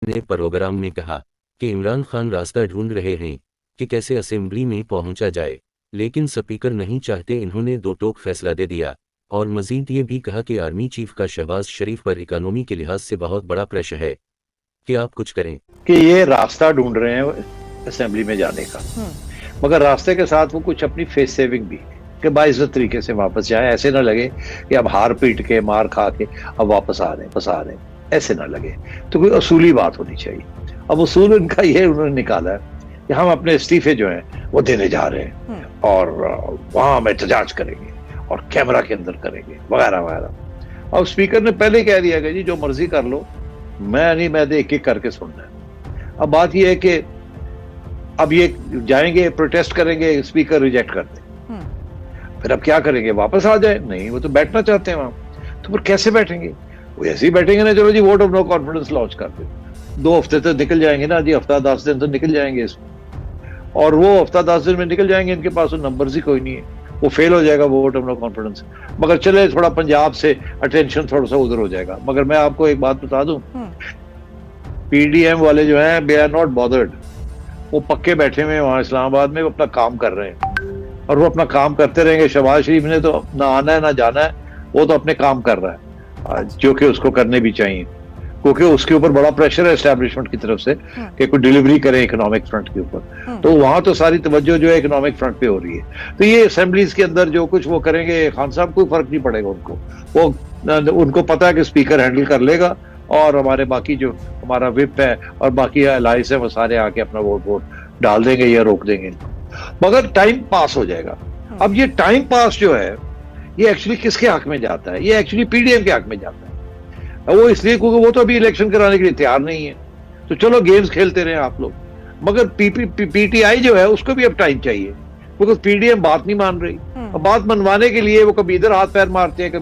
ने प्रोग्राम में कहा कि इमरान खान रास्ता ढूंढ रहे हैं कि कैसे असेंबली में पहुंचा जाए, लेकिन स्पीकर नहीं चाहते। इन्होंने दो टोक फैसला दे दिया और मजीद ये भी कहा कि आर्मी चीफ का शहबाज शरीफ पर इकोनॉमी के लिहाज से बहुत बड़ा प्रेशर है कि आप कुछ करें, कि ये रास्ता ढूंढ रहे हैं असेंबली में जाने का, मगर रास्ते के साथ वो कुछ अपनी फेस सेविंग भी कि बाइज्जत तरीके से वापस जाए। ऐसे ना लगे कि अब हार पीट के मार खा के अब वापस आ रहे हैं, ऐसे ना लगे। तो कोई असूली बात होनी चाहिए। अब उसूल उनका ये उन्होंने निकाला है कि हम अपने इस्तीफे जो हैं वो देने जा रहे हैं और वहां हम एहतजाज करेंगे और कैमरा के अंदर करेंगे वगैरह वगैरह। अब स्पीकर ने पहले कह दिया कि जी जो मर्जी कर लो, मैं नहीं, मैं एक एक करके सुनना है। अब बात यह है कि अब ये जाएंगे प्रोटेस्ट करेंगे, स्पीकर रिजेक्ट कर दे, फिर अब क्या करेंगे? वापस आ जाए? नहीं, वो तो बैठना चाहते हैं वहां। तो फिर कैसे बैठेंगे? वो ऐसे ही बैठेंगे ना, चलो जी vote of no confidence launch कर दे। 2 हफ्ते तो निकल जाएंगे ना जी, हफ्ता 10 दिन तो निकल जाएंगे इसमें, और वो हफ्ता 10 दिन में निकल जाएंगे, इनके पास तो नंबर्स ही कोई नहीं है, वो फेल हो जाएगा वोट ऑफ नो कॉन्फिडेंस। मगर चले थोड़ा पंजाब से अटेंशन थोड़ा सा उधर हो जाएगा। मगर मैं आपको एक बात बता दूं, पीडीएम वाले जो हैं दे आर नॉट बॉदर्ड। वो पक्के बैठे हुए हैं वहां इस्लामाबाद में, वो अपना काम कर रहे हैं और वो अपना काम करते रहेंगे। शहबाज शरीफ ने तो ना आना है ना जाना है, वो तो अपने काम कर रहा है जो कि उसको करने भी चाहिए, क्योंकि उसके ऊपर बड़ा प्रेशर है एस्टैब्लिशमेंट की तरफ से कि कोई डिलीवरी करे इकोनॉमिक फ्रंट के ऊपर। तो वहां तो सारी तवज्जो जो है इकोनॉमिक फ्रंट पे हो रही है। तो ये असेंबलीज के अंदर जो कुछ वो करेंगे, खान साहब कोई फर्क नहीं पड़ेगा उनको। वो उनको पता है कि स्पीकर हैंडल कर लेगा और हमारे बाकी जो हमारा विप है और बाकी अलाइंस है वो सारे आके अपना वोट डाल देंगे या रोक देंगे इनको, मगर टाइम पास हो जाएगा। अब ये टाइम पास जो है ये एक्चुअली किसके हक में जाता है? ये एक्चुअली पीडीएम के हक में जाता है। वो इसलिए क्योंकि वो तो अभी इलेक्शन कराने के लिए तैयार नहीं है। तो चलो गेम्स खेलते रहे आप लोग, मगर पीटीआई जो है उसको भी अब टाइम चाहिए, क्योंकि पीडीएम बात नहीं मान रही। अब बात मनवाने के लिए वो कभी इधर हाथ पैर मारते हैं, कभी